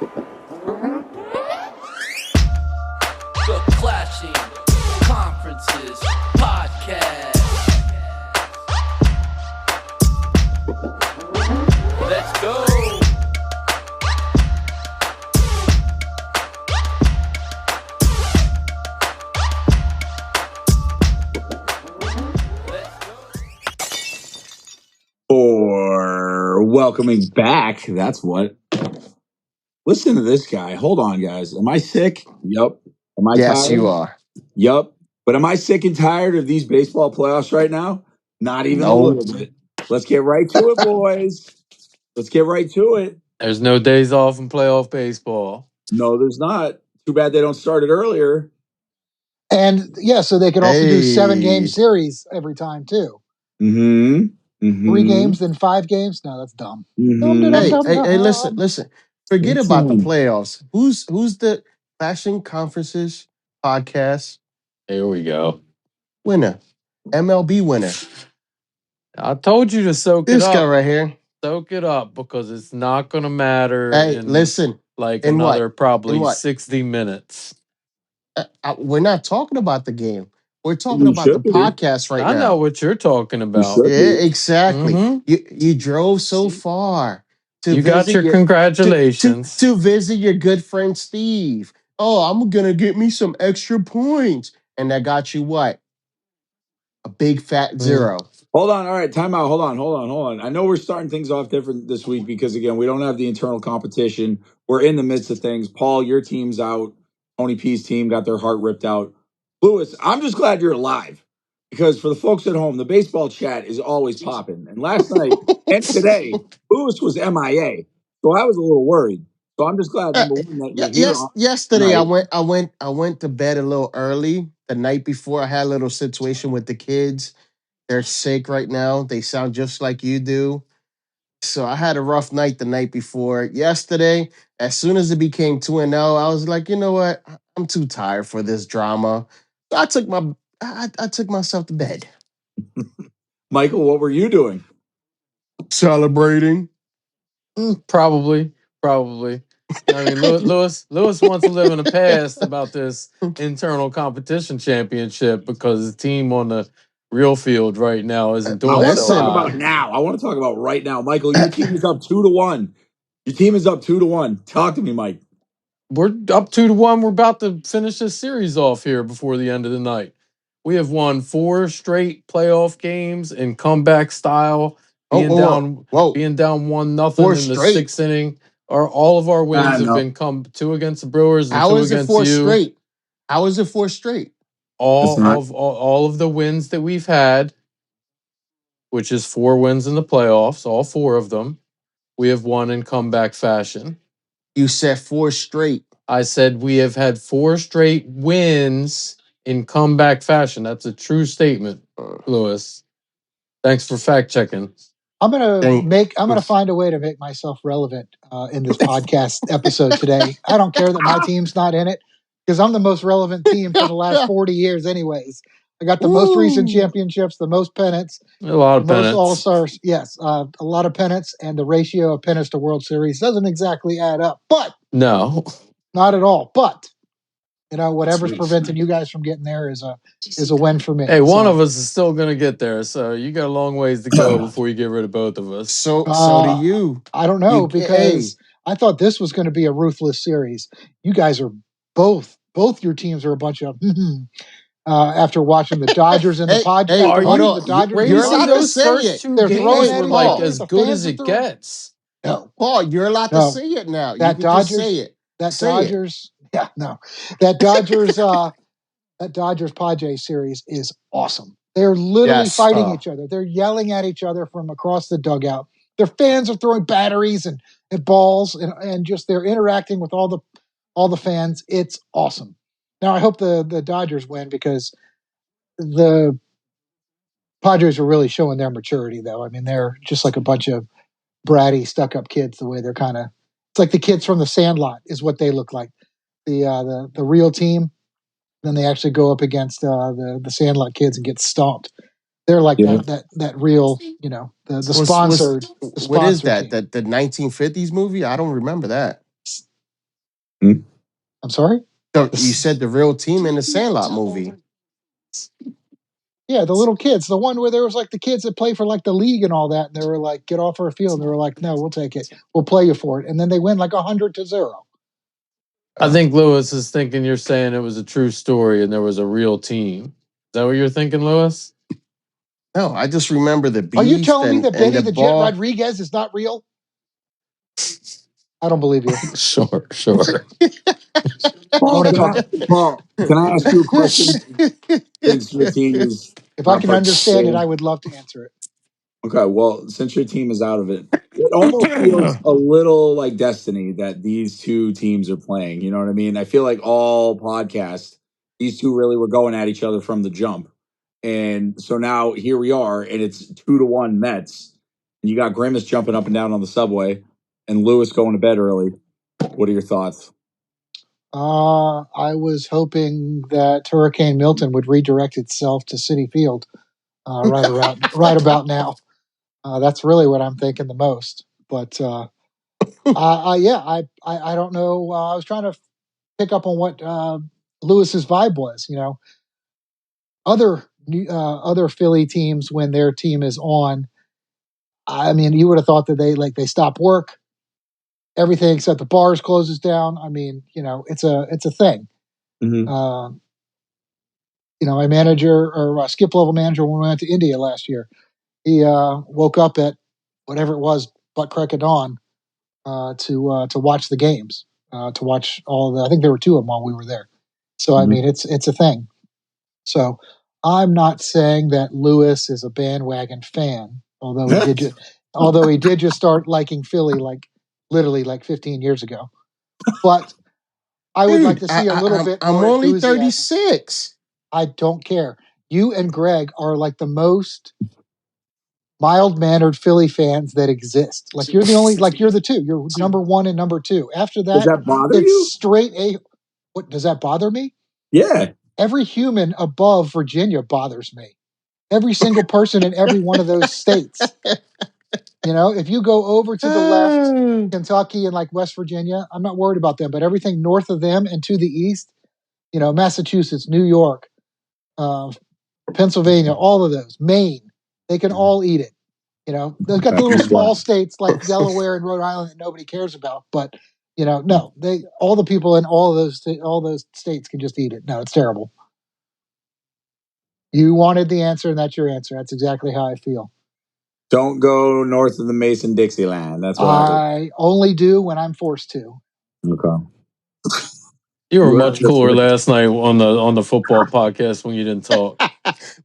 The Clashing Conferences Podcast. Let's go. For welcoming back. That's what. Listen to this guy. Hold on, guys. Am I sick? Yup. Am I Yes, tired? you are. Yup. But am I sick and tired of these baseball playoffs right now? Not even a No. little bit. Let's get right to it, boys. Let's get right to it. There's no days off in playoff baseball. No, there's not. Too bad they don't start it earlier. And yeah, so they could also do 7-game Hey. series every time too. Mm-hmm. Mm-hmm. 3 games, then 5 games. No, that's dumb. Mm-hmm. Hey, listen. Forget It's about the fine. playoffs. Who's the Fashion Conferences podcast Here we go. winner? MLB winner. I told you to soak This it guy up. right here. Soak it up because it's not going to matter Hey, in listen. like In another what? probably In what? 60 minutes. We're not talking about the game. We're talking We about the should be. podcast right I know now. what you're talking We about. should Yeah, be. exactly. Mm-hmm. You drove so far to You got visit your congratulations. to visit your good friend Steve. Oh, I'm gonna get me some extra points, and that got you what? A big fat zero. Hold on. All right. Time out. Hold on. I know we're starting things off different this week because, again, we don't have the internal competition. We're in the midst of things. Paul, your team's out. Tony P's team got their heart ripped out. Lewis, I'm just glad you're alive because for the folks at home, the baseball chat is always popping. And last night and today, Lewis was MIA. So I was a little worried. So I'm just glad, number one, that you're here Yesterday tonight. I went to bed a little early the night before. I had a little situation with the kids. They're sick right now. They sound just like you do. So I had a rough night the night before. Yesterday, as soon as it became 2-0, I was like, you know what? I'm too tired for this drama. So I took myself to bed. Michael, what were you doing? Celebrating. Probably. I mean, Lewis wants to live in the past about this internal competition championship because his team on the real field right now isn't I doing want to so talk Listen. hot. about now. I want to talk about right now. Michael, your team is up 2-1. Your team is up 2-1. Talk to me, Mike. We're up 2-1. We're about to finish this series off here before the end of the night. We have won 4 straight playoff games in comeback style, being down Whoa. 1-0 4 in the straight. 6th inning. All of our wins have No, been 2 against the Brewers and How 2 is it against 4 you. straight? How is it 4 straight? it's not. All of the wins that we've had, which is 4 wins in the playoffs, all 4 of them, we have won in comeback fashion. You said 4 straight. I said we have had 4 straight wins in comeback fashion. That's a true statement, Lewis. Thanks for fact checking. I'm gonna Dang. find a way to make myself relevant in this podcast episode today. I don't care that my team's not in it because I'm the most relevant team for the last 40 years, anyways. I got the most recent Woo. championships, the most pennants, A lot the of most All pennants. Stars. Yes, a lot of pennants, and the ratio of pennants to World Series doesn't exactly add up, but No. not at all. But whatever's Sweet. preventing you guys from getting there is a win for me. Hey, one So, of us is still going to get there. So you got a long ways to go before you get rid of both of us. So do uh, you. I don't You know hey. because I thought this was going to be a ruthless series. You guys are both your teams are a bunch of after watching the Dodgers and the Padres. Hey, After Are hold watching you the on. Dodgers and the You're racing allowed to Padres, those say first it. 2 they're throwing games Hey, at were each like Paul. other. as The good fans as are it throwing. gets. No, Paul, you're allowed to no, say it now. You that can just say Dodgers, it. that Say it. Dodgers, yeah, no, that Dodgers, that Dodgers Padres series is awesome. They're literally Yes. fighting each other. They're yelling at each other from across the dugout. Their fans are throwing batteries and balls and just they're interacting with all the fans. It's awesome. Now I hope the Dodgers win because the Padres are really showing their maturity though. I mean, they're just like a bunch of bratty, stuck up kids the way they're kind of it's like the kids from the Sandlot is what they look like. The real team, then they actually go up against the Sandlot kids and get stomped. They're like Yeah. that real, the What's sponsored what is that? team. The 1950s movie? I don't remember that. Hmm? I'm sorry? So you said the real team in the Sandlot movie. Yeah, the little kids, the one where there was like the kids that play for like the league and all that, and they were like, get off our field. And they were like, no, we'll take it. We'll play you for it. And then they win like 100-0. I think Lewis is thinking you're saying it was a true story and there was a real team. Is that what you're thinking, Lewis? No, I just remember the Are you Beast telling me that and Benny the the Jet ball. Rodriguez is not real? I don't believe you. Sure. I Paul, want to talk. Can I ask you a question? Since your team is If I not can understand it, I participating, would love to answer it. okay. Well, since your team is out of it, it almost feels a little like destiny that these two teams are playing. You know what I mean? I feel like all podcasts, these two really were going at each other from the jump, and so now here we are, and it's 2-1 Mets. And you got Grimace jumping up and down on the subway, and Lewis going to bed early. What are your thoughts? I was hoping that Hurricane Milton would redirect itself to Citi Field right about now. That's really what I'm thinking the most. But yeah, I don't know. I was trying to pick up on what Lewis's vibe was. You know, other Philly teams when their team is on. I mean, you would have thought that they stop work, everything except the bars closes down. I mean, you know, it's a thing. Mm-hmm. You know, my manager or skip level manager when we went to India last year, he woke up at whatever it was, butt crack of dawn, to watch the games, to watch all the. I think there were two of them while we were there. So I Mm-hmm. mean, it's a thing. So I'm not saying that Lewis is a bandwagon fan, although he did just start liking Philly like literally like 15 years ago. But I would like Dude, to see a little bit I'm more only enthusiasm. 36. I don't care. You and Greg are like the most mild mannered Philly fans that exist. Like you're the two. You're number one and number two. After Does that, that bother it's you? straight A. What does that bother me? Yeah. Every human above Virginia bothers me. Every single person in every one of those states. You know, if you go over to the left, Kentucky and like West Virginia, I'm not worried about them. But everything north of them and to the east, you know, Massachusetts, New York, uh, Pennsylvania, all of those, Maine, they can all eat it. You know, they've got the little small states like Delaware and Rhode Island that nobody cares about, but you know, no, all the people in all those states can just eat it. No, it's terrible. You wanted the answer, and that's your answer. That's exactly how I feel. Don't go north of the Mason Dixie line. That's what I heard. I only do when I'm forced to. Okay. You were Well, much cooler last night on the football podcast when you didn't talk.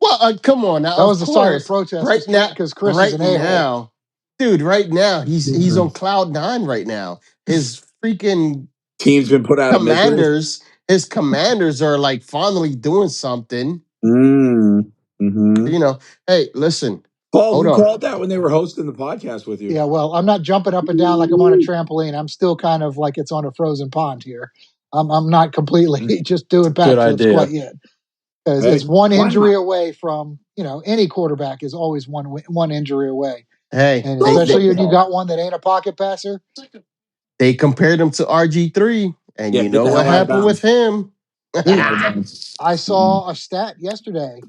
Well, come on now. That Of was a silent course, protest right now, because Chris is an a-hole. dude. Right now, he's on cloud nine. Right now, his freaking team's been put out of misery. his commanders are like finally doing something. Mm-hmm. You know, hey, listen, Paul, hold who on. called that when they were hosting the podcast with you? Yeah, well, I'm not jumping up and down like I'm on a trampoline. I'm still kind of like it's on a frozen pond here. I'm not completely just doing Good backflips idea. quite yet. Because Hey, it's one why injury not? away from, you know, any quarterback is always one injury away. Hey, And Throw especially when you football. got one that ain't a pocket passer. they compared him to RG3, and Yeah, you get know the what hell out of happened with bounds. him. Get Dude, out of bounds. I saw a stat yesterday.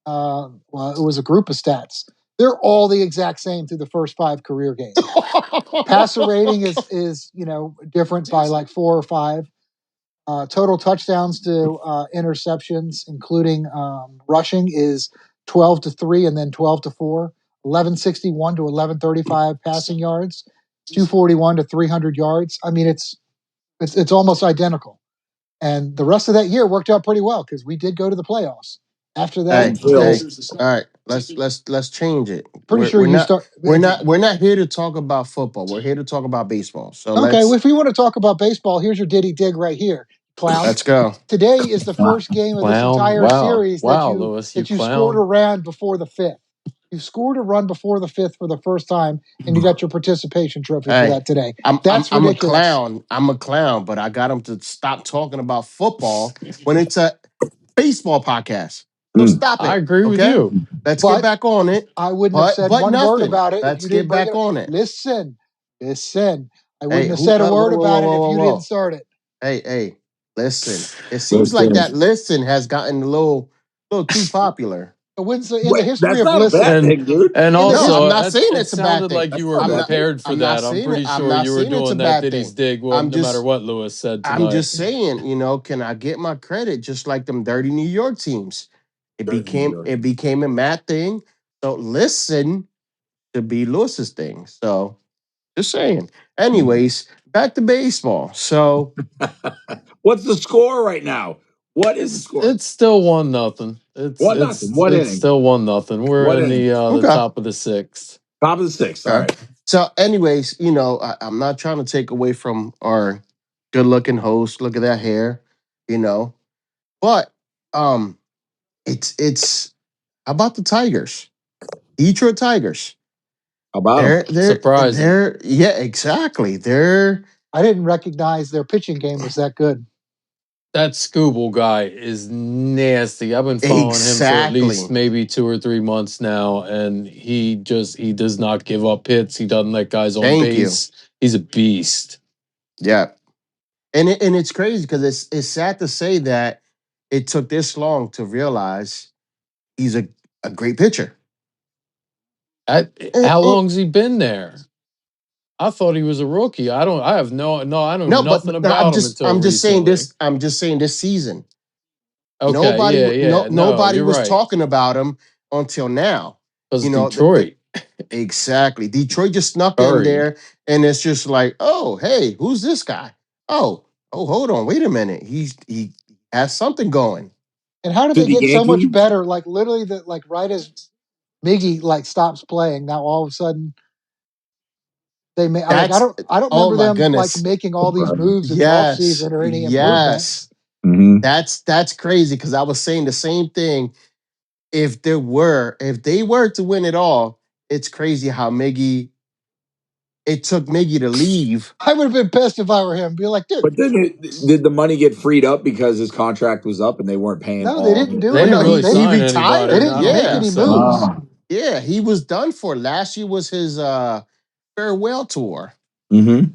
Well, it was a group of stats. They're all the exact same through the first 5 career games. Passer rating is you know different by like 4 or 5. Total touchdowns to interceptions, including rushing, is 12-3 and then 12-4. 1161 to 1135 passing yards, 241 to 300 yards. I mean, it's almost identical. And the rest of that year worked out pretty well because we did go to the playoffs. After that, Hey, Bills. all right. Let's change it. pretty sure you start. We're not here to talk about football. We're here to talk about baseball. So Okay, well, if we want to talk about baseball, here's your ditty dig right here, clown. let's go. Today is the Wow. first game of this Clown. entire Wow. series Wow, Lewis, you that you scored a clown. run before the 5th. You scored a run before the 5th for the first time, and you got your participation trophy for Hey, that today. That's I'm a ridiculous. clown. I'm a clown, but I got him to stop talking about football when it's a baseball podcast. So stop I it. agree with Okay? you. Let's get But back on it. I wouldn't have said But one word nothing. about it if Let's you didn't get bring back it. on it. Listen. I wouldn't Hey, have who said a whoa, word whoa, about whoa, it if whoa, you didn't whoa. start it. Hey, listen. It seems like that listen has gotten a little too popular. In the Wait, history that's of not a bad listen, thing, dude. And In the No, I'm also, not saying it it's a bad sounded thing. like you That's were not a bad thing. prepared for I'm not that. I'm saying it. pretty I'm sure not you were saying it's a doing that bad Diddy's thing. dig, no matter what Lewis said I'm tonight. just saying, can I get my credit just like them dirty New York teams? It Dirty New became York. it became a Matt thing. So listen to be Lewis's thing. So just saying. Anyways, back to baseball. So What's the score right now? What is the score? It's still 1-0. It's One nothing. What it's inning? still 1-0. We're What in inning? the okay. top of the sixth. Top of the sixth. All Okay. right. So, anyways, I'm not trying to take away from our good-looking host. Look at that hair, you know. But it's how about the Tigers? Detroit Tigers. How about him? Surprising. Yeah, exactly. They're I didn't recognize their pitching game was that good. That Scooble guy is nasty. I've been following him for at least exactly. maybe 2 or 3 months now, and he does not give up hits. He doesn't let guys on Thank you. base. He's a beast. Yeah. And it's crazy because it's sad to say that it took this long to realize he's a great pitcher. How Eh, long's he been there? I thought he was a rookie. I have I know No, but nothing no, about him until I'm just saying recently. this. I'm just saying this season. Okay, yeah. No, Nobody you're was right. talking about him until now. Because The Detroit, exactly. Detroit just snuck in Curry. there, and it's just like, oh, hey, who's this guy? Hold on, wait a minute. He has something going. And how did To they the get so much Yankees? better? Like literally, right as Miggy stops playing, now all of a sudden they may That's I don't oh remember my them goodness. making all these moves in the Yes, offseason or any improvements. yes. Mm-hmm. That's crazy because I was saying the same thing. If they were to win it all, it's crazy how it took Miggy to leave. I would have been pissed if I were him. Be like, dude, But then did the money get freed up because his contract was up and they weren't paying no, they all? didn't do They Well, no, didn't anything. really he sign They anybody. retired. I didn't don't make Yeah. think any so. moves. Ah. Yeah, he was done for. Last year was his farewell tour. Mm-hmm.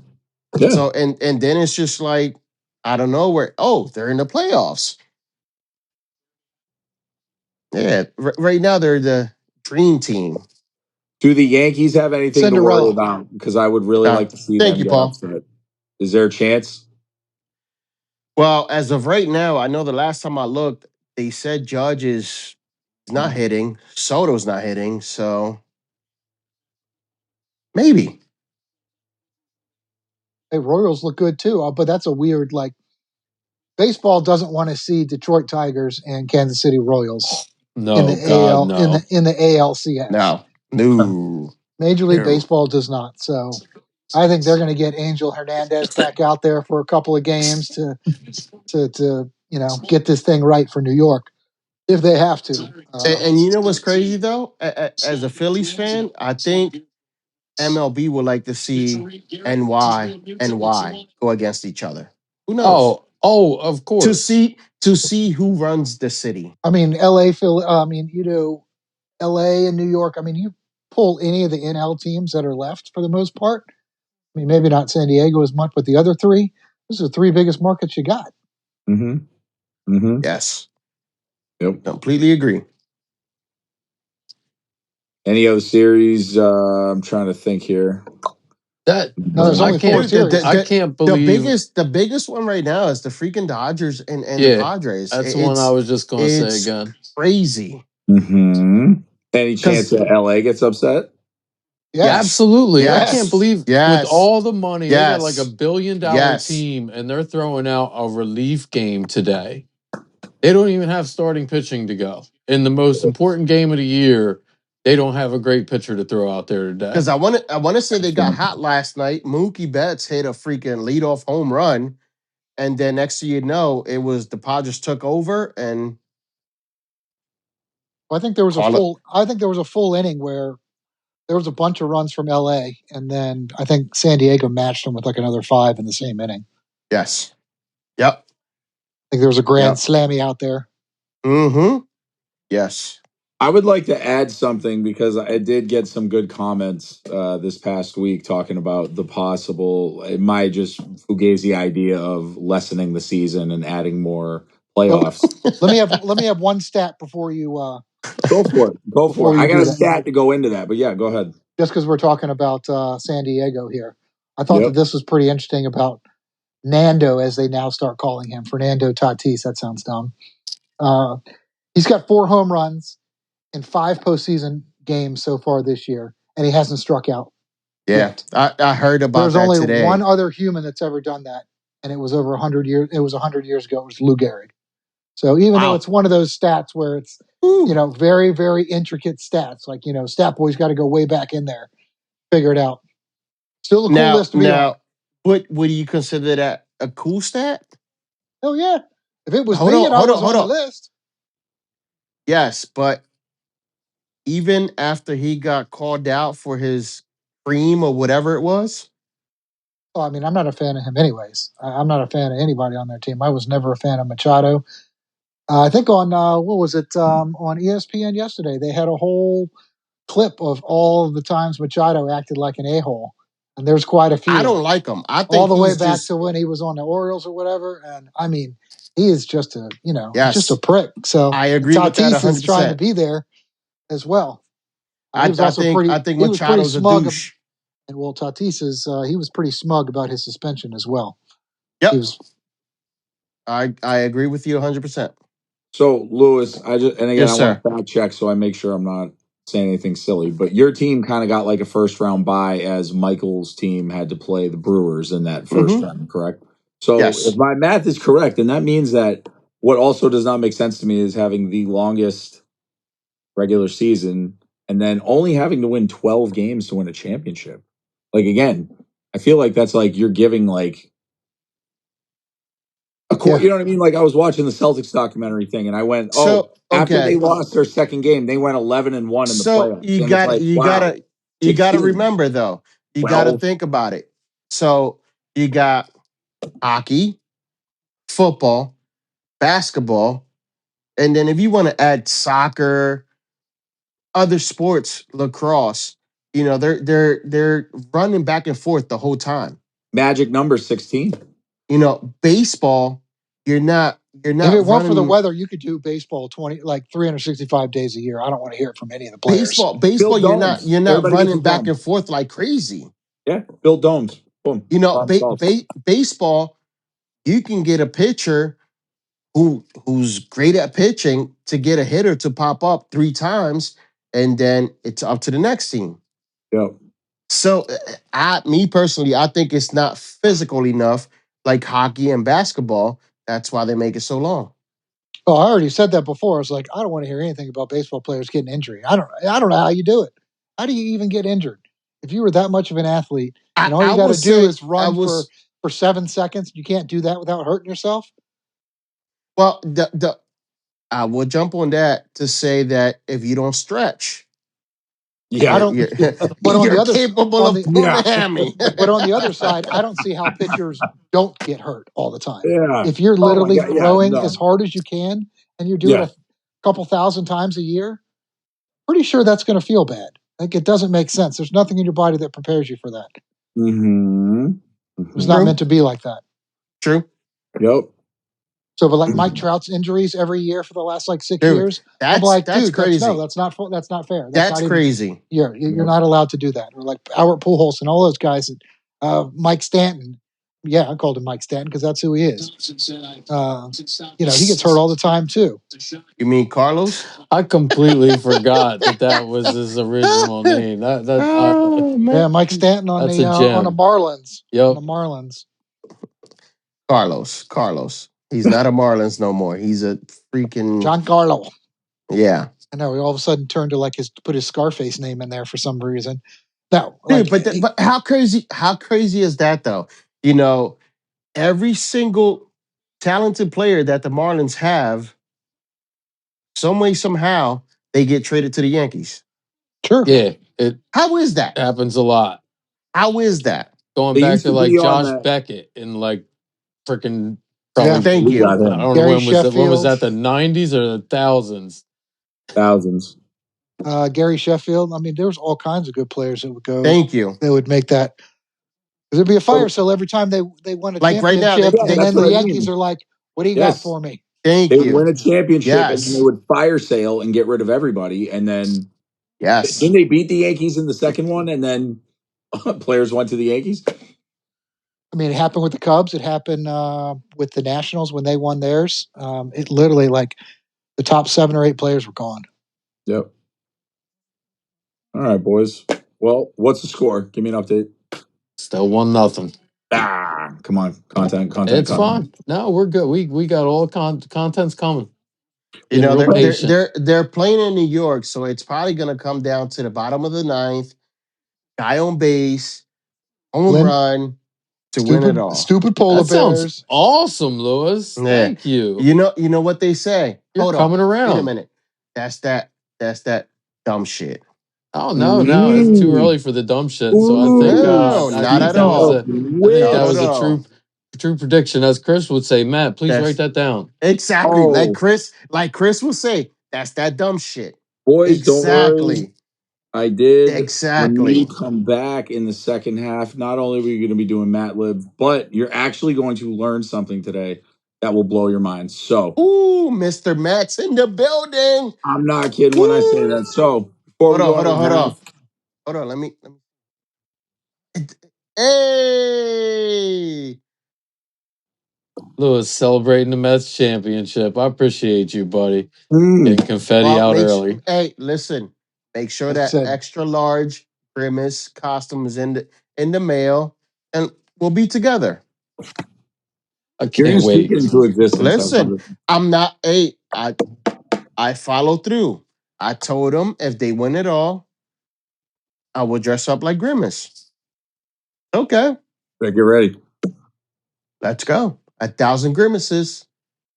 Yeah. So and then it's just like I don't know where. Oh, they're in the playoffs. Yeah, right now they're the dream team. Do the Yankees have anything to worry Cinderella. about? Because I would really Uh, like to see Thank them you, get Paul. upset. Is there a chance? Well, as of right now, I know the last time I looked, they said Judge is not hitting, Soto's not hitting, so maybe. Hey, Royals look good too, but that's a weird baseball doesn't want to see Detroit Tigers and Kansas City Royals in No, the God, AL no. in the ALCS. No. Major League No. Baseball does not. So I think they're going to get Angel Hernandez back out there for a couple of games to get this thing right for New York if they have to. And you know what's crazy though? As a Phillies fan, I think MLB would like to see NY go against each other. Who knows? Of course. To see who runs the city. I mean, LA, Phil. I mean, LA and New York. I mean, you pull any of the NL teams that are left for the most part. I mean, maybe not San Diego as much, but the other three. Those are the three biggest markets you got. Mm-hmm. Mm-hmm. Yes, Yep. completely agree. Any other series? I'm trying to think here. That Now, there's I only four can't Dude, series. I can't believe. the biggest one right now is the freaking Dodgers and the Yeah, Padres. that's the one I was just gonna say It's again. crazy Mm-hmm. Any chance because that LA gets upset? Yeah, Yes, absolutely. I can't yes, yes. believe with yes, all the money they got like a yes, $1 billion yes. team and they're throwing out a relief game today. They don't even have starting pitching to go. In the most important game of the year, they don't have a great pitcher to throw out there Because today. I want to say they got hot last night. Mookie Betts hit a freaking leadoff home run, and then next thing you know, it was the Padres took over and I think there was a call it. full. I think there was a full inning where there was a bunch of runs from LA, and then I think San Diego matched them with another five in the same inning. Yes. Yep. I think there was a grand Yep. slammy out there. Mm-hmm. Yes. I would like to add something because I did get some good comments this past week talking about the possible, my just fugazi idea of lessening the season and adding more Well, playoffs. let me have one stat before you Go for it. Go for before it. you I got do a that. stat to go into that, but yeah, go ahead. Just because we're talking about San Diego here, I thought Yep. that this was pretty interesting about Nando, as they now start calling him, Fernando Tatis. That sounds dumb. He's got 4 home runs in 5 postseason games so far this year, and he hasn't struck out Yeah, yet. I heard about There's that only today. one other human that's ever done that, and it was over 100 years. It was 100 years ago. It was Lou Gehrig. So even though Wow. it's one of those stats where it's Ooh. very very intricate stats, like Stat Boy's got to go way back in there, figure it out. Still a cool list to be on. Would you consider that a cool stat? Oh yeah, if it was Hold me on, and I hold on, was hold on the on. list, Yes, but even after he got called out for his cream or whatever it was, well, I mean, I'm not a fan of him anyways. I'm not a fan of anybody on their team. I was never a fan of Machado. I think on what was it on ESPN yesterday? They had a whole clip of all of the times Machado acted like an a-hole, and there's quite a I few, don't like him. I all think the way he's back just to when he was on the Orioles or whatever. And I mean, he is just a he's just a yes. prick. So I agree with that Tatis is trying to 100%. be there as well. He was I also think pretty. I think He was pretty Machado's a smug, douche. and well, Tatis is he was pretty smug about his suspension as well. He Yep. was I agree with you 100%. So Lewis, and again, I Yes, want sir. to fact check so I make sure I'm not saying anything silly. But your team kind of got like a first round bye as Michael's team had to play the Brewers in that first Mm-hmm. round, correct? So if Yes. my math is correct, then that means that what also does not make sense to me is having the longest regular season and then only having to win 12 games to win a championship. Like again, I feel like that's like you're giving like yeah. you know what I mean? Like I was watching the Celtics documentary thing, and I went, "Oh, So after they okay. lost their second game, they went 11-1 in the So playoffs." And it's like, wow, you gotta 16, remember though. You gotta 12. think about it. So you got hockey, football, basketball, and then if you want to add soccer, other sports, lacrosse, they're running back and forth the whole time. Magic number 16. Baseball, you're If not it weren't for the running weather, you could do baseball 365 days a year. I don't want to hear it from any of the players. baseball, Build domes. you're not Everybody gets a running back dome. and forth like crazy. Yeah, build domes. Boom. Problem solved. Baseball, you can get a pitcher who's great at pitching to get a hitter to pop up 3 times, and then it's up to the next team. Yep. So, me personally, I think it's not physical enough like hockey and basketball. That's why they make it so long. Oh, I already said that before. I was like, I don't want to hear anything about baseball players getting injury. I don't know how you do it. How do you even get injured? If you were that much of an athlete and all I you got will to do say is I run was for 7 seconds, you can't do that without hurting yourself. well. The I will jump on that to say that if you don't stretch, I Yeah. don't. you're But on the you're other capable on of the pulling Yeah. a hammy. but on the other side, I don't see how pitchers don't get hurt all the time. Yeah. If you're Oh my literally God. Yeah. throwing as No. hard as you can and you're doing Yeah. a couple thousand times a year, pretty sure that's going to feel bad. Like it doesn't make sense. There's nothing in your body that prepares you for that. Mm-hmm. It's not Mm-hmm. meant to be like that. True, Yep. So, but like Mike Trout's injuries every year for the last like 6 years, I'm like, that's dude, crazy. that's not that's not fair. That's That's not even. crazy. You're Yep. not allowed to do that. Or like Albert Pujols and all those guys. Mike Stanton. Yeah, I called him Mike Stanton because that's who he is. He gets hurt all the time too. You mean Carlos? I completely forgot that was his original name. Oh Yeah, man, Mike Stanton That's a on the gem. Marlins. On Yep. the Marlins. Carlos. He's not a Marlins no more. He's a freaking Giancarlo. yeah, I know he all of a sudden turned to put his Scarface name in there for some reason. No, dude. But how crazy? How crazy is that though? Every single talented player that the Marlins have, some way somehow they get traded to the Yankees. sure. Yeah, it How is that? happens a lot. How is that? Going They back used to to like be on Josh that. Freaking like freaking Yeah. Thank We you. got I him. don't know Gary when was that. When was Sheffield. that? The 90s or the thousands? Thousands. Gary Sheffield. I mean, there was all kinds of good players that would go. Thank you. They would make that. There'd be a fire sale every time they won a Like right now, championship, Yeah, and that's then the what I Yankees mean. are like, "What do you got Yes. for me?" Thank They would you. win a championship and then they Yes. would fire sale and get rid of everybody. And then Yes. didn't they beat the Yankees in the second one? And then players went to the Yankees? I mean, it happened with the Cubs. It happened with the Nationals when they won theirs. It literally, like, the top 7 or 8 players were gone. Yep. All right, boys. Well, what's the score? Give me an update. Still 1-0. Come on. Content. It's fine. No, we're good. We got all content's coming. You Been know, real patient. they're playing in New York, so it's probably going to come down to the bottom of the ninth. Guy on base, home Lynn, run to win it all. stupid polar That sounds bears. awesome, Lewis. Yeah. Thank you. You know what they say? You're Hold coming on. around. Wait a minute. That's that dumb shit. Oh no, it's too early for the dumb shit. So I think No, not at that was all. I think that Not was at a all. true prediction. As Chris would say, Matt, please write that down. Exactly. Oh. Like Chris will say, that's that dumb shit. Boys, don't worry. Exactly. I did. When Exactly. you come back in the second half, not only are we going to be doing Mat Lib, but you're actually going to learn something today that will blow your mind. So, Ooh, Mr. Matt's in the building. I'm not kidding when I say that. So, before we go Hold into on. half, Hold on. Let me. Hey. Lewis celebrating the Mets championship. I appreciate you, buddy. mm, Getting confetti Well, out early. hey, listen. Make sure That's that it. extra large Grimace costume is in the mail, and we'll be together. I you're going can't to speak wait. it into existence. Listen, I'm not. Hey, I follow through. I told them if they win it all, I will dress up like Grimace. Okay, Get ready. let's go. 1,000 grimaces.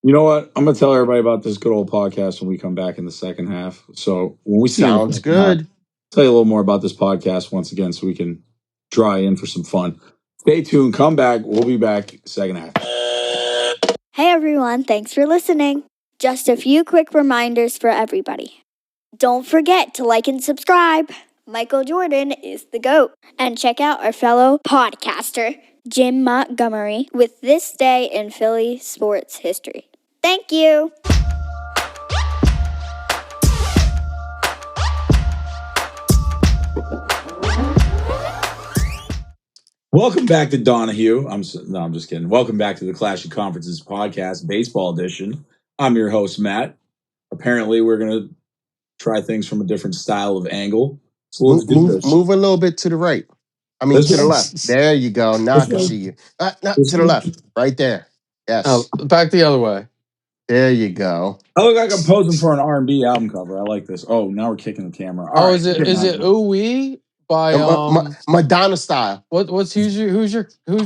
You know what? I'm going to tell everybody about this good old podcast when we come back in the second half. So, when we see you in the Sounds second half, good. tell you a little more about this podcast once again so we can draw you in for some fun. Stay tuned. Come back. We'll be back second half. Hey everyone, thanks for listening. Just a few quick reminders for everybody. Don't forget to like and subscribe. Michael Jordan is the GOAT. And check out our fellow podcaster, Jim Montgomery, with This Day in Philly Sports History. Thank you. Welcome back to Donahue. I'm just kidding. Welcome back to the Clash of Conferences podcast, baseball edition. I'm your host, Matt. Apparently, we're going to try things from a different style of angle. So let's do this. Move a little bit to the right. I mean, This to the way? left. There you go. Now I This can way? see you. No, This to the way? left. Right there. Yes. Back the other way. There you go. I look like I'm posing for an R&B album cover. I like this. Oh, now we're kicking the camera. All right. Is it Ooh Wee by Madonna style. who's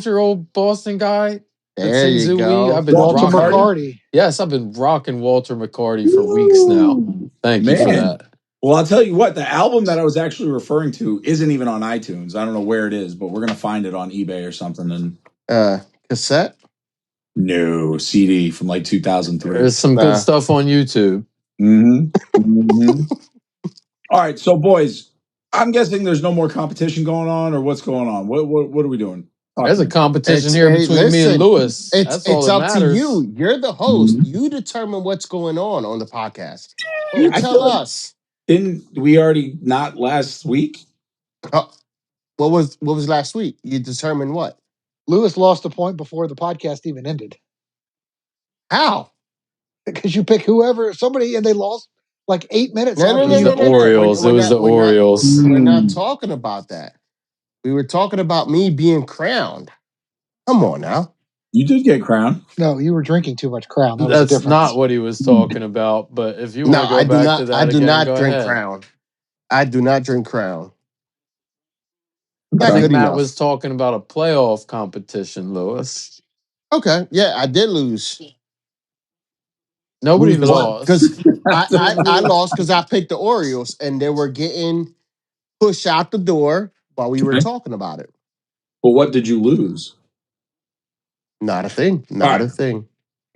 your old Boston guy that There sings you Ooh Wee? go. I've been Walter rocking. McCarty. Yes, I've been rocking Walter McCarty for weeks now. Thank you for Man. that. Well, I'll tell you what, the album that I was actually referring to isn't even on iTunes. I don't know where it is, but we're going to find it on eBay or something. And Cassette? no, CD from like 2003. There's some good stuff on YouTube. All right, so boys, I'm guessing there's no more competition going on, or what's going on? What are we doing? There's a competition here between me and Lewis. That's all It's that up matters. to you. You're the host. You determine what's going on the podcast. You tell us. Didn't we already not last week? What was last week? You determined what? Lewis lost a point before the podcast even ended. How? Because you pick somebody, and they lost like 8 minutes. No. It was the Orioles. We're not talking about that. We were talking about me being crowned. Come on now. You did get crowned. No, you were drinking too much Crown. That's not what he was talking about. But if you want to go back to that I do again, not go drink ahead. Crown. I do not drink Crown. I think Matt was talking about a playoff competition, Lewis. Okay, yeah, I did lose. Nobody lost. Because I lost because I picked the Orioles and they were getting pushed out the door while we were talking about it. But what did you lose? Not a thing. Not a thing.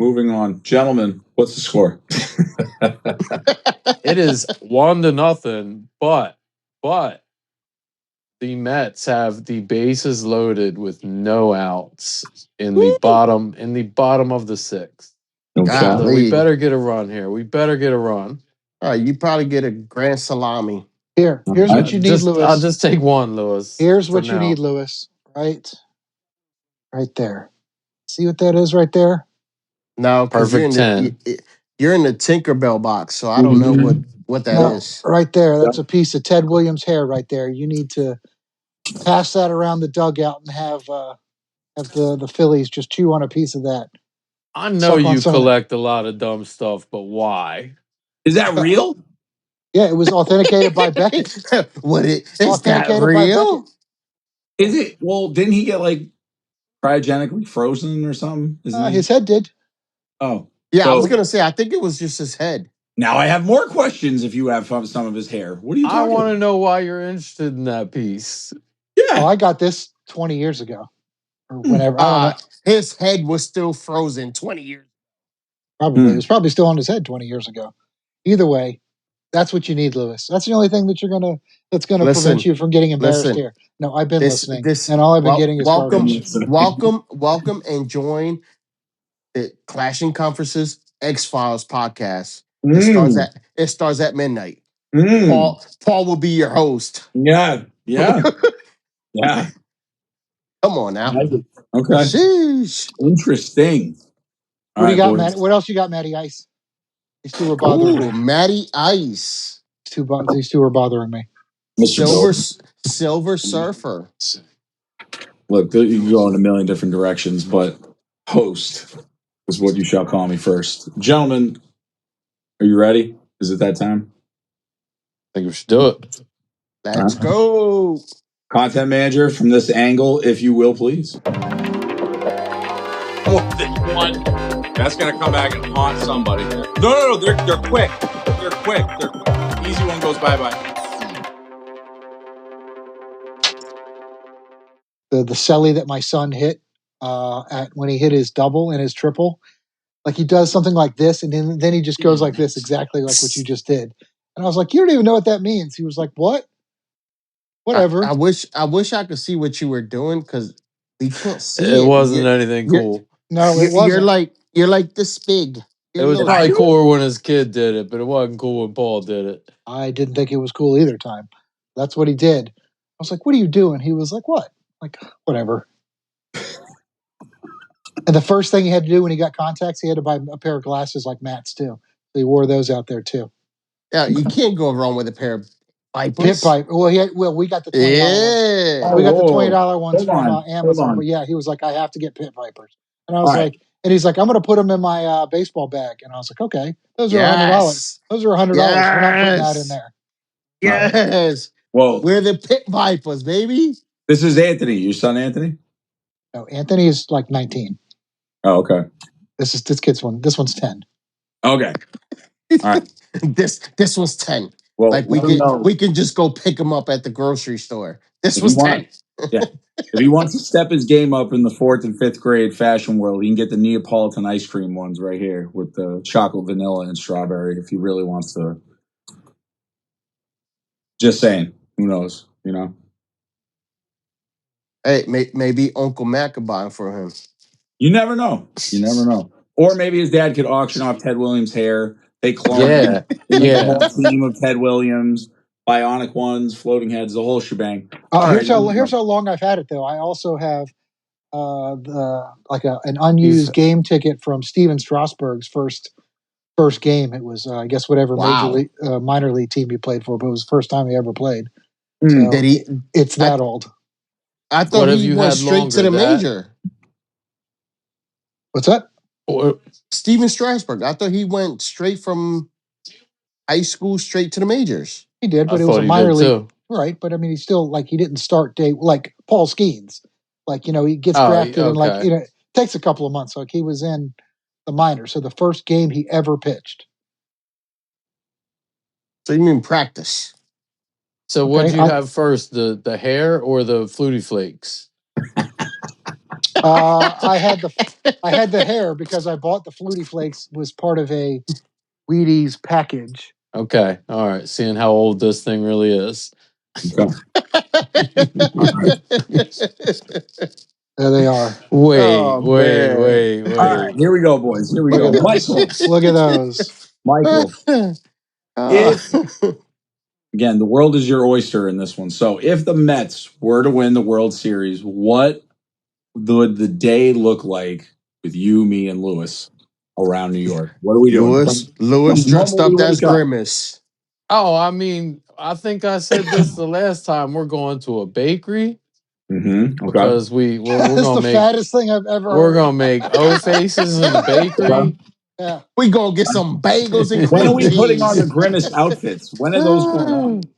Moving on. Gentlemen, what's the score? It is 1-0, but the Mets have the bases loaded with no outs in the bottom of the sixth. Okay. So we Golly. better get a run here. We better get a run. All right, you probably get a grand salami. Here's what you need, Lewis. I'll just take one, Lewis. Here's for what you now. need, Lewis. Right there. See what that is right there? No, because Perfect 10. you're in the Tinkerbell box, so I don't know what that is. No, right there. That's a piece of Ted Williams' hair right there. You need to pass that around the dugout and have the Phillies just chew on a piece of that. I know Suck on you some of collect a lot of dumb stuff, but why? Is that real? Yeah, it was authenticated by Beckett. What is that Authenticated by real? Beckett. Is it? Well, didn't he get like cryogenically frozen or something? His head did. Oh. Yeah, I So was gonna say I think it was just his head. now I have more questions if you have some of his hair. What are you I talking want about? to know why you're interested in that piece. Yeah. Oh, I got this 20 years ago. Or whenever. I don't know. His head was still frozen 20 years. Probably. It was probably still on his head 20 years ago. Either way, that's what you need, Lewis. That's the only thing that's gonna prevent you from getting embarrassed here. No, I've been listening. And all I've been getting is garbage. welcome and join the Clashing Conferences X-Files podcast. It starts at midnight. Paul will be your host. Yeah. Yeah. Yeah. Come on now. Okay. Sheesh. Interesting. What do you got, Matt? What else you got, Matty Ice? These two are bothering me. Matty Ice. These two are bothering me. Silver Surfer. Look, you can go in a million different directions, but host is what you shall call me first. Gentlemen, are you ready? Is it that time? I think we should do it. Let's go. Content manager from this angle, if you will, please. More than one. That's gonna come back and haunt somebody. No, they're quick. They're quick. Easy one goes bye-bye. The celly that my son hit at when he hit his double and his triple, like he does something like this, and then he just goes like this, exactly like what you just did. And I was like, you don't even know what that means. He was like, what? Whatever. I wish I could see what you were doing because we can't see It wasn't anything cool. No, it wasn't. You're like this big. It was probably cooler when his kid did it, but it wasn't cool when Paul did it. I didn't think it was cool either time. That's what he did. I was like, what are you doing? He was like, what? Like, whatever. And the first thing he had to do when he got contacts, he had to buy a pair of glasses like Matt's too. So he wore those out there too. Yeah, you can't go wrong with a pair of Vipers. Pit pipe. Well, we got the $20 ones. We got the $20 ones from Amazon. But yeah, he was like, I have to get pit vipers. And I was like, and he's like, I'm going to put them in my baseball bag. And I was like, okay, those are $100. Those are $100. We're not putting that in there. Yes. Well, we're the Pit Vipers, baby. This is Anthony. Your son, Anthony? No, Anthony is like 19. Oh, okay. This kid's one. This one's 10. Okay. All right. This was 10. Well, like we can just go pick him up at the grocery store. This was 10. Yeah. If he wants to step his game up in the 4th and 5th grade fashion world, he can get the Neapolitan ice cream ones right here with the chocolate, vanilla, and strawberry if he really wants to. Just saying. Who knows? You know? Hey, maybe Uncle Mac could buy them for him. You never know. You never know. Or maybe his dad could auction off Ted Williams' hair. They clone him. They make a whole team of Ted Williams, bionic ones, floating heads, the whole shebang. Here's how long I've had it though. I also have an unused game ticket from Steven Strasburg's first game. It was I guess whatever minor league team he played for, but it was the first time he ever played. So Did he? It's that old. I thought he went straight to the major. What's that? Steven Strasburg. I thought he went straight from high school straight to the majors. He did, but it was a minor league. Right, but I mean, he still he didn't start day like Paul Skeens. Like he gets drafted and it takes a couple of months. Like he was in the minors, so the first game he ever pitched. So you mean practice? So what did you have first, the hair or the Flutie Flakes? I had the hair because I bought the Flutie Flakes was part of a Wheaties package. Okay, all right. Seeing how old this thing really is. Okay. All right. There they are. Wait, Oh, man. All right. Here we go, boys. Here we Look go. at those. Michael. Look at those. Michael. Oh. If again, the world is your oyster in this one. So if the Mets were to win the World Series, what would the day look like with you, me, and Lewis around New York? What are we doing? Lewis From dressed moment we up as wake up. Grimace. Oh, I mean, I think I said this the last time. We're going to a bakery Mm-hmm. Okay. because we're That's gonna the make fattest thing I've ever we're heard. gonna make O faces in the Okay. bakery. Yeah. We gonna get some bagels and When are cream we putting on the cheese. Grimace outfits? When are those going on?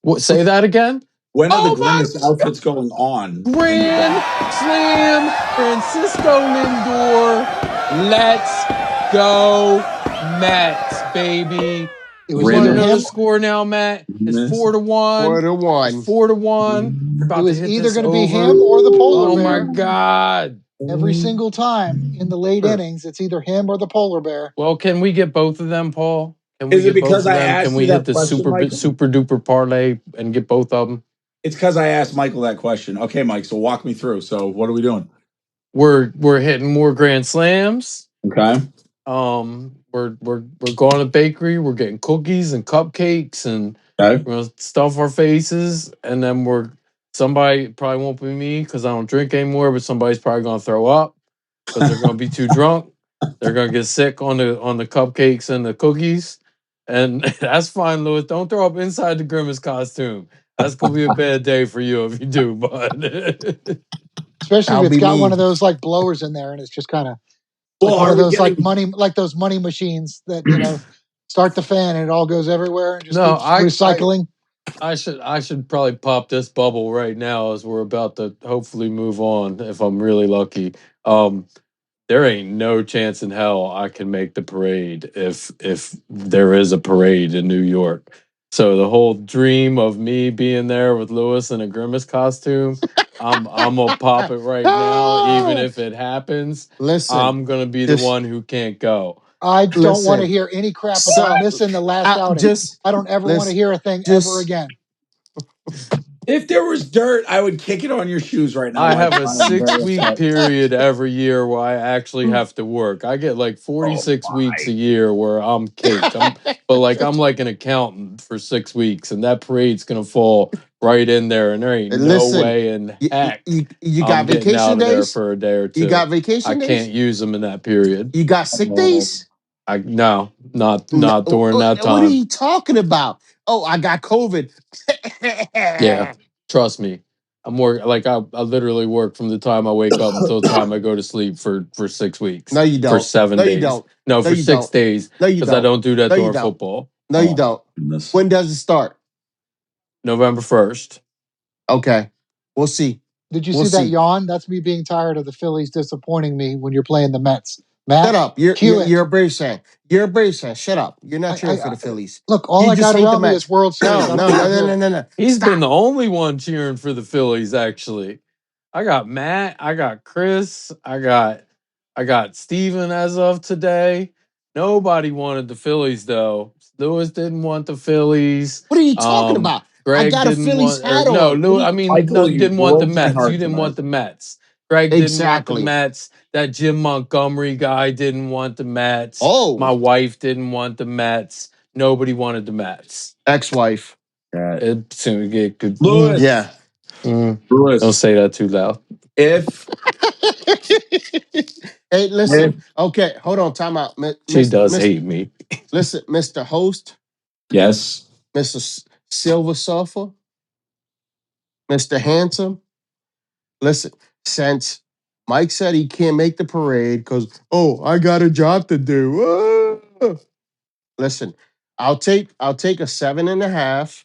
What? Say that again. When are the Oh my Grimace outfits going on when you're Grand done? Slam, Francisco Lindor. Let's go, Mets, baby. It You was want to either know the him. score now, Matt? It's Grimace. 4-1. 4-1. It's 4-1. We're It about to was hit either this going to be over. him or the polar Oh my bear. God. Every single time in the late innings, it's either him or the polar bear. Well, can we get both of them, Paul? Can we Is it get both because of I them? Can asked we you hit that the question, Michael? super duper parlay and get both of them? It's because I asked Michael that question. Okay, Mike. So walk me through. So what are we doing? We're hitting more grand slams. Okay. We're going to the bakery. We're getting cookies and cupcakes, and Okay. we're gonna stuff our faces. And then somebody probably won't be me because I don't drink anymore, but somebody's probably gonna throw up because they're gonna be too drunk. They're gonna get sick on the cupcakes and the cookies, and that's fine, Lewis. Don't throw up inside the Grimace costume. That's gonna be a bad day for you if you do, but. Especially if That'll it's be got one me. of those like blowers in there and it's just kind of Well, like one are of we those like getting? money, like those money machines that, start the fan and it all goes everywhere and just No, keeps recycling. I should probably pop this bubble right now as we're about to hopefully move on if I'm really lucky. Um there ain't no chance in hell I can make the parade if there is a parade in New York. So the whole dream of me being there with Lewis in a Grimace costume, I'm gonna pop it right now. Even if it happens, Listen, I'm gonna be the just one who can't go. I don't want to listen. hear any crap about So missing the last outing. just I don't ever want to listen. hear a thing ever Just again. If there was dirt, I would kick it on your shoes right now, I have Michael. a I am very 6 week upset. period every year where I actually have to work. I get like Oh 46 weeks a my! year where I'm caked. I'm like an accountant for 6 weeks, and that parade's gonna fall right in there, and there ain't no listen. way in heck You I'm got getting out vacation of there days? for a day or You two. got I vacation can't days? use them in that period. You got sick days? I no, No, not during that what are time. you talking about? Oh, I got COVID. Yeah, trust me. I'm work like I literally work from the time I wake up until the time I go to sleep for 6 weeks, No, you for don't. seven No, you days. don't. No, No, for you six don't. days No, you because I don't. don't do that No, you during don't. football. No, you Oh don't. goodness! When does it start? November 1st. Okay. We'll see. Did you We'll see that see. yawn? That's me being tired of the Phillies disappointing me when you're playing the Mets. Shut Matt, up. You're cue you're, it. you're a Braves fan. You're a Braves fan. Shut up. You're not cheering for I the Phillies. look. All You I just got hate the around me is Mets. World Series. No, I don't no, want no, to no, hear no, it. no, no. He's been Stop. the only one cheering for the Phillies. Actually, I got Matt, I got Chris, I got Steven as of today. Nobody wanted the Phillies though. Lewis didn't want the Phillies. What are you talking Um, about? I Greg got a didn't Phillies want, or hat no, on. What Lew. are I you? mean, no, Michael, you didn't want the broke my Mets. You heart didn't want tonight. the Mets. Greg didn't want the Exactly. Mets. That Jim Montgomery guy didn't want the Mets. Oh, My wife didn't want the Mets. Nobody wanted the Mets. ex-wife. It could. Lewis, Yeah. Don't Lewis, say that too loud. if Hey, listen. if Okay, hold on. Time out, She does Mister. hate me. Listen, Mr. Host, yes, Mr. Silver Surfer, Mr. Handsome. Listen, since Mike said he can't make the parade because I got a job to do. Ah. Listen, I'll take a 7.5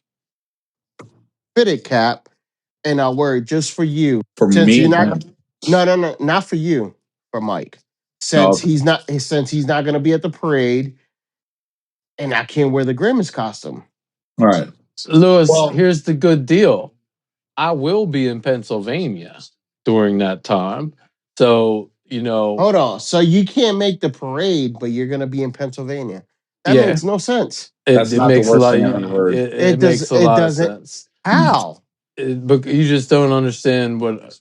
fitted cap, and I'll wear it just for you. for Since you're me. not, no, not for you, for Mike. No, Since he's not gonna be at the parade, and I can't wear the Grimace costume. all right. Lewis, Well, here's the good deal. I will be in Pennsylvania during that time. So, Hold on. So you can't make the parade, but you're gonna be in Pennsylvania. That yeah, makes no sense. That's it not the makes a worst lot. thing I've ever heard. It makes a It lot of doesn't. sense. How? But you just don't understand what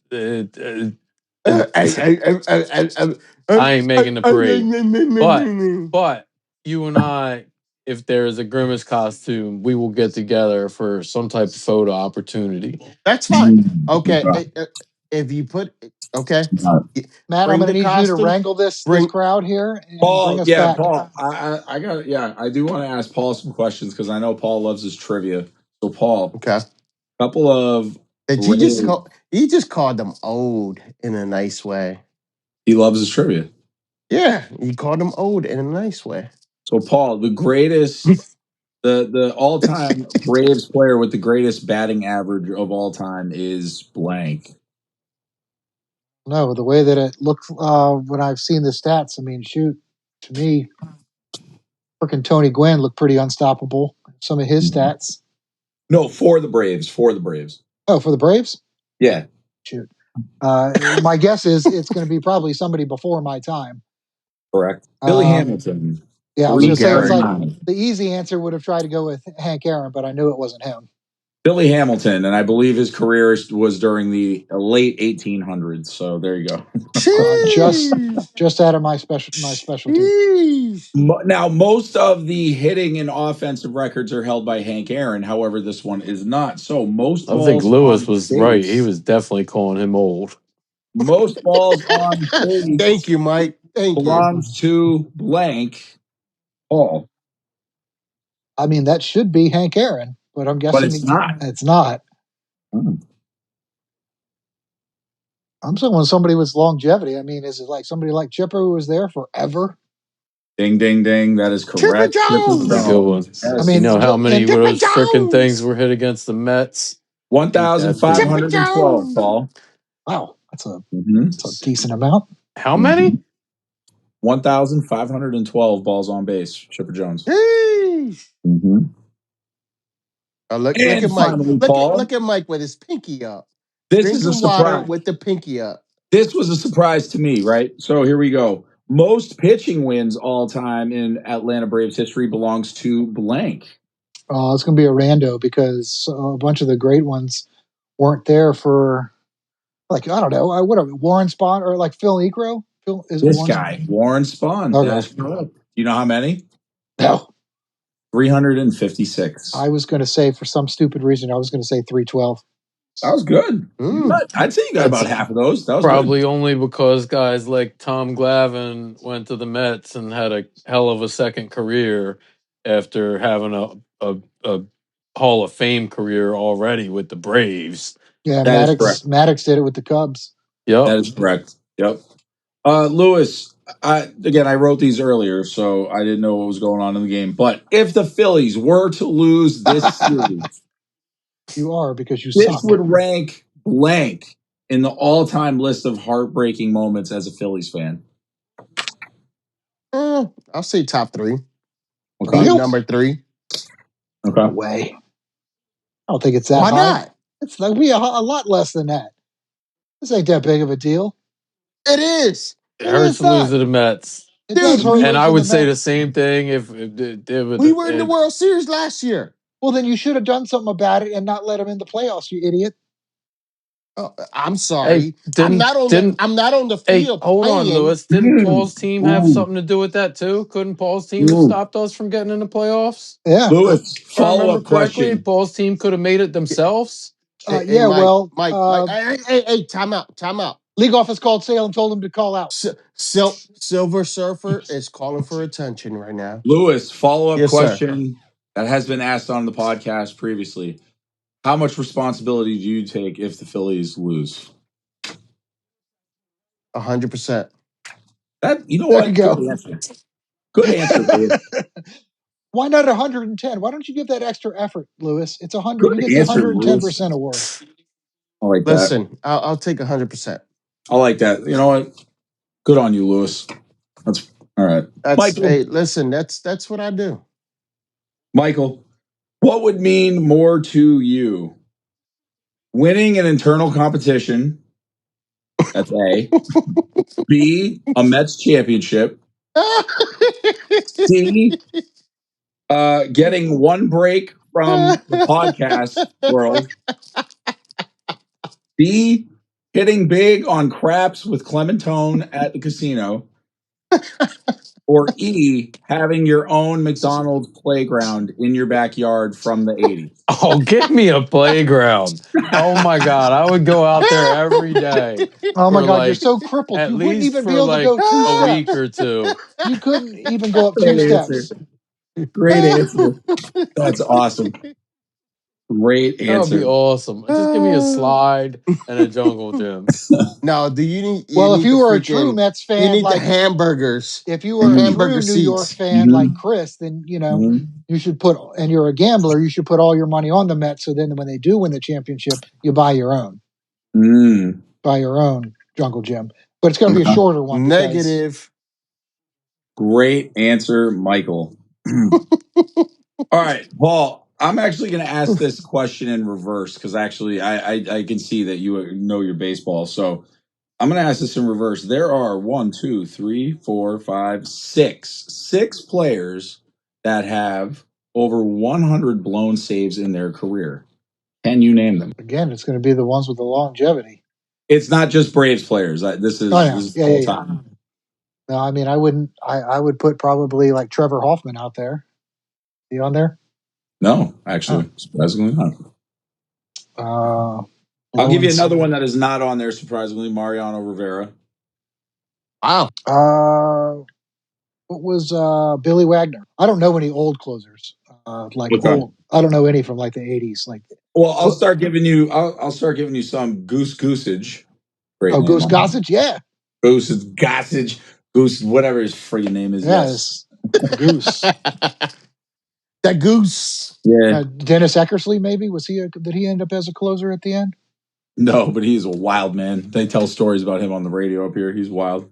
I ain't making the parade. But you and I, if there's a Grimace costume, we will get together for some type of photo opportunity. That's fine. Okay. Okay. If you put okay, Matt, I'm bring going to the need you to costume. wrangle this Bring crowd here and bring Paul, us yeah, back. Paul. I got I do want to ask Paul some questions because I know Paul loves his trivia. So Paul, okay. couple of Did you just Braves. he just called them old in a nice way. He loves his trivia. Yeah, he called them old in a nice way. So Paul, the greatest, the all time Braves player with the greatest batting average of all time is blank. No, the way that it looks when I've seen the stats, I mean, shoot, to me, freaking Tony Gwynn looked pretty unstoppable. Some of his stats. No, for the Braves. For the Braves. Oh, for the Braves? Yeah, Shoot. My guess is it's going to be probably somebody before my time. correct. Billy Um, Hamilton. Yeah, I was going to say, it's like 379. the easy answer would have tried to go with Hank Aaron, but I knew it wasn't him. Billy Hamilton, and I believe his career was during the late 1800s. So there you go. Just out of my specialty. Jeez. Now, most of the hitting and offensive records are held by Hank Aaron. However, this one is not. So most I think balls Lewis on was right. He base, was definitely calling him old. most balls on base Thank you, Mike. Thank you. belongs to blank Paul, I mean, that should be Hank Aaron, but I'm but guessing it's not. it's not. Hmm. I'm saying when somebody with longevity. I mean, is it like somebody like Chipper who was there forever? Ding, ding, ding. That is Chipper correct. Chipper Jones. That's a good one. Jones. I Yes. You mean, know how many of and Chipper those freaking things Jones. were hit against the Mets? Ain't that Chipper busy? 1,512, Jones. Paul. wow, that's Mm-hmm. a decent amount. How many? 1,512 balls on base. Chipper Jones. Jeez. Mm-hmm. Look at And Mike. finally, Paul, Look at Mike with his pinky up. this is a Drinking water surprise. with the pinky up. This was a surprise to me, right? So here we go. Most pitching wins all time in Atlanta Braves history belongs to blank. It's going to be a rando because a bunch of the great ones weren't there for, like, I don't know, whatever, Warren Spahn or like Phil Necro. Phil, is it This Warren? guy, Warren Spahn. Okay. That is correct. You know how many? No. 356. I was going to say, for some stupid reason, I was going to say 312. That was good. I'd say you got That's about half of those. That was probably good. only because guys like Tom Glavine went to the Mets and had a hell of a second career after having a Hall of Fame career already with the Braves. Yeah, That is correct. Maddox did it with the Cubs. Yep. That is correct. Yep. Lewis, I wrote these earlier, so I didn't know what was going on in the game. But if the Phillies were to lose this series, You are, because you this suck. would rank blank in the all-time list of heartbreaking moments as a Phillies fan. I'll say top 3. Okay. Maybe number 3. No Okay. way. I don't think it's that Why high. not? It's like a lot less than that. This ain't that big of a deal. It is. It hurts is to lose not. to the Mets. It does Dude, hurt And I losing would the say the Mets. same thing if we were in the World Series last year. Well, then you should have done something about it and not let them in the playoffs, you idiot. Oh, I'm sorry. Hey, didn't I'm not on the hey, field hold on, playing. Lewis. Didn't Paul's team have Ooh. something to do with that too? Couldn't Paul's team have Ooh. stopped us from getting in the playoffs? Yeah. Lewis, If I remember follow-up correctly, question. Paul's team could have made it themselves. Hey, Yeah, Mike, well, hey, time out. league office called Sale and told him to call out. Silver Surfer is calling for attention right now. Lewis, follow-up Yes, sir. question that has been asked on the podcast previously. How much responsibility do you take if the Phillies lose? 100%. That, you know There what? you go. Good answer. Good answer, Lewis. Why not 110? Why don't you give that extra effort, Lewis? It's 100. Good You get the answer, Lewis. 110% award. I like that. Listen, I'll take 100%. I like that. You know what? Good on you, Lewis. That's all right. Hey, listen, that's what I do. Michael, what would mean more to you? Winning an internal competition That's A. B, a Mets championship. C, getting one break from the podcast world. D, hitting big on craps with Clementone at the casino. Or E, having your own McDonald's playground in your backyard from the 80s. Oh, give me a playground. Oh my God. I would go out there every day. Oh my for God, you're like- so crippled. At You wouldn't least even be for able to like go 2 a week steps. or two. You couldn't even go up 2 Great answer. steps. Great answer. That's awesome. Great That would be answer. awesome. Just give me a slide and a jungle gym. No, do you need? Well, if need you the were a true freaking- Mets you fan, need the like hamburgers. if you the were a hamburger true New York seats. fan Mhm. like Chris, then Mhm. you should put, and you're a gambler, you should put all your money on the Mets. So then when they do win the championship, you buy your own. Mm. Buy your own jungle gym. But it's going to be a Okay. shorter one. because- Negative. Great answer, Michael. All right, Paul, I'm actually going to ask this question in reverse because actually I can see that you know your baseball. So I'm going to ask this in reverse. There are 6 players that have over 100 blown saves in their career. Can you name them? Again, it's going to be the ones with the longevity. It's not just Braves players. This is Oh, yeah. this is Yeah, all yeah, yeah. time. No, I mean, I wouldn't. I would put probably like Trevor Hoffman out there. Is he on there? No, actually, surprisingly not. I'll give you another one that is not on there. Surprisingly, Mariano Rivera. Wow. What was Billy Wagner? I don't know any old closers. Like Okay. old. I don't know any from like the 80s. Like Well, I'll start giving you. I'll start giving you some Goosage. Great name. Goose Gossage, yeah, Gossage, Goose, whatever his freaking name is. Yes. Goose. That goose. Yeah. Dennis Eckersley, maybe did he end up as a closer at the end? No, but he's a wild man. They tell stories about him on the radio up here. He's wild.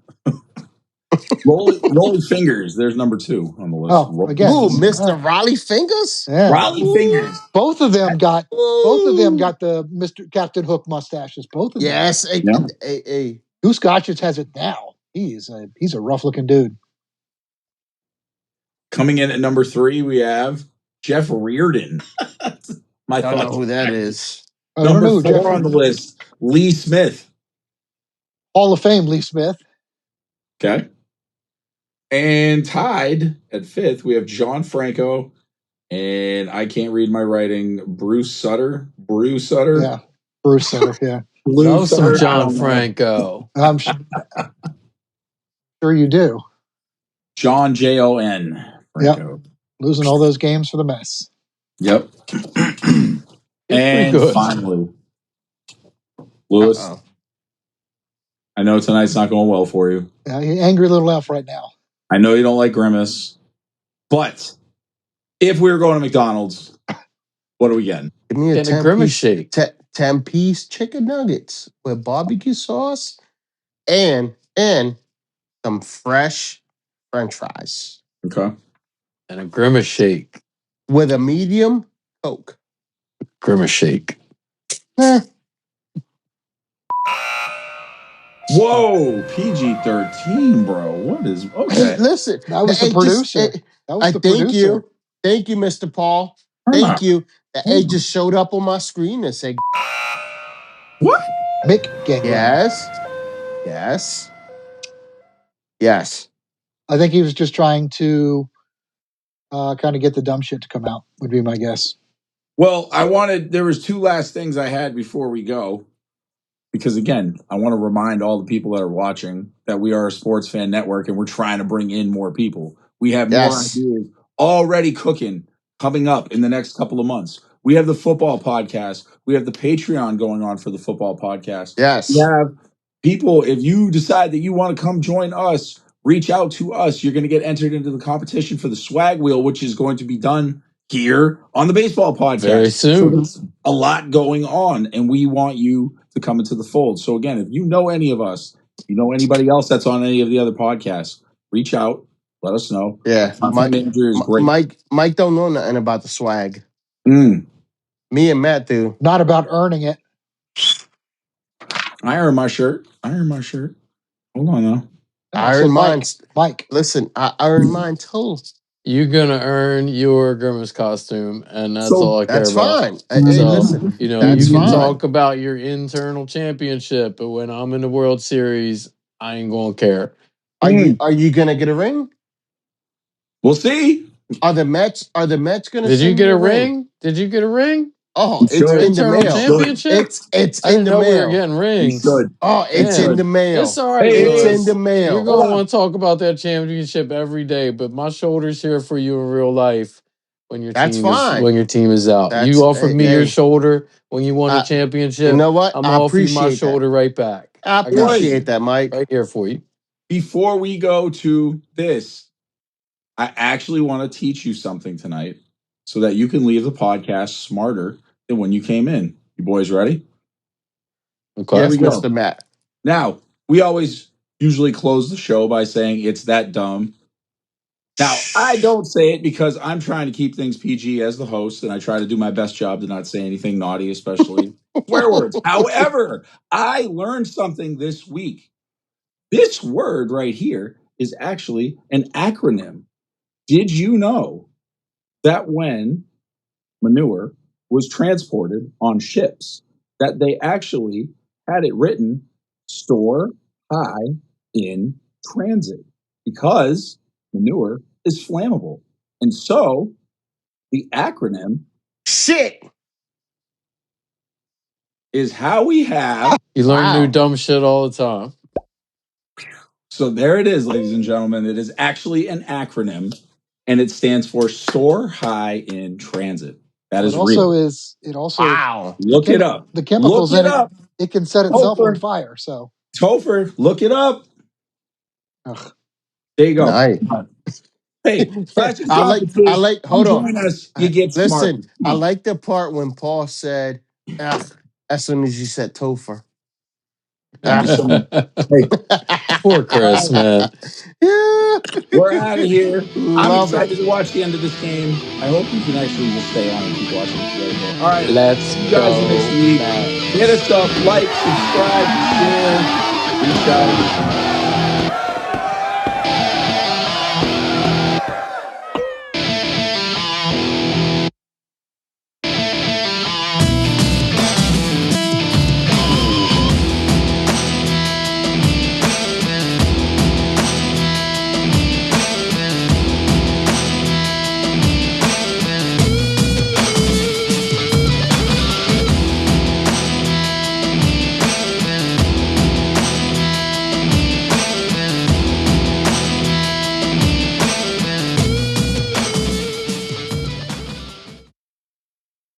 Rolling Fingers. There's number 2 on the list. Oh, again, Ooh, Mr. Raleigh Fingers. Yeah. Rolling Fingers. Both of them got Ooh. the Mr. Captain Hook mustaches. Both of them. Yes. Yeah. Hey. Goose Gossage has it now. He's a rough looking dude. Coming in at number 3, we have Jeff Reardon. I don't know who that is. Number 4 on the list, Lee Smith. Hall of Fame, Lee Smith. Okay. And tied at 5th, we have John Franco, and I can't read my writing, Bruce Sutter. Yeah, Bruce Sutter, yeah. Know some John Franco. I'm sure you do. John Jon Franco. Yep. Losing all those games for the Mets. Yep. And finally, Lewis, I know tonight's not going well for you. Yeah, angry little elf right now. I know you don't like Grimace, but if we were going to McDonald's, what are we getting? Give me a Grimace shake. 10-piece chicken nuggets with barbecue sauce and some fresh French fries. Okay. And a Grimace shake. With a medium Coke. Grimace shake. Whoa, PG-13, bro. What is okay? Hey, listen, that was the producer. Thank you, Mr. Paul. Thank you. It just showed up on my screen and said, "What?" Mick Gangway. Yes. I think he was just trying to kind of get the dumb shit to come out. Would be my guess. Well, there was 2 last things I had before we go. Because again, I want to remind all the people that are watching that we are a sports fan network and we're trying to bring in more people. We have more ideas already cooking coming up in the next couple of months. We have the football podcast. We have the Patreon going on for the football podcast. Yes. We have people, if you decide that you want to come join us, reach out to us. You're going to get entered into the competition for the swag wheel, which is going to be done here on the baseball podcast. Very soon. So there's a lot going on, and we want you to come into the fold. So again, if you know any of us, you know anybody else that's on any of the other podcasts, reach out, let us know. Yeah. My manager is great. Mike don't know nothing about the swag. Me and Matt do. Not about earning it. I earned my shirt. Hold on now. I So earned mine. Mike. Listen, I earned mine too. You're gonna earn your Grimace costume, and that's So all I care That's about. fine. Hey, So, listen, you that's can fine. talk about your internal championship, but when I'm in the World Series, I ain't gonna care. Are you gonna get a ring? We'll see. Are the Mets gonna Did you send get me a a ring? ring? Did you get a ring? Oh, You it's Your should. in the internal You mail. should. championship? It's I in didn't the know we were mail. getting You rings. should. Oh, You it's in Man, the should. mail. it's all right, Hey, It's hey, in Lewis. the You're mail. hold gonna on. want to talk about that championship every day, but my shoulder's here for you in real life when your That's team is fine. out. You That's offered me your hey. shoulder when you won the You championship. know what? I'm I gonna offer you my appreciate that. shoulder right back. I I got Boys, you appreciate that, Mike. right here for you. before we go to this, I actually want to teach you something tonight so that you can leave the podcast smarter than when you came in. You boys ready? Okay. Here we Yes, go. Mr. Matt. Now, we always usually close the show by saying it's that dumb. Now, I don't say it because I'm trying to keep things PG as the host, and I try to do my best job to not say anything naughty, especially swear words. However, I learned something this week. This word right here is actually an acronym. Did you know that when manure was transported on ships, that they actually had it written store high in transit because manure is flammable. And so the acronym Shit. is how we have. You learn new Wow. dumb shit all the time. So there it is, ladies and gentlemen. It is actually an acronym and it stands for store high in transit. That It is also real. is. It also Wow. Look it up. the Look chemicals it in it. up. It can set itself on Topher. fire. So Topher, look it up. ugh. There you go. Nice. Hey, classic I competition. like Come hold on. join us. You get smart. Listen, Come I on. like the part when Paul said, ugh, as soon as you said Topher. I'm just saying. Ugh. Hey, Poor Chris, man. Yeah. we're out of here. I'm Love it. excited to watch the end of this game. I hope you can actually just stay on and keep watching it the other day. All right. Let's See you guys next go, week. Matt. Hit us up, like, subscribe, share, reach out.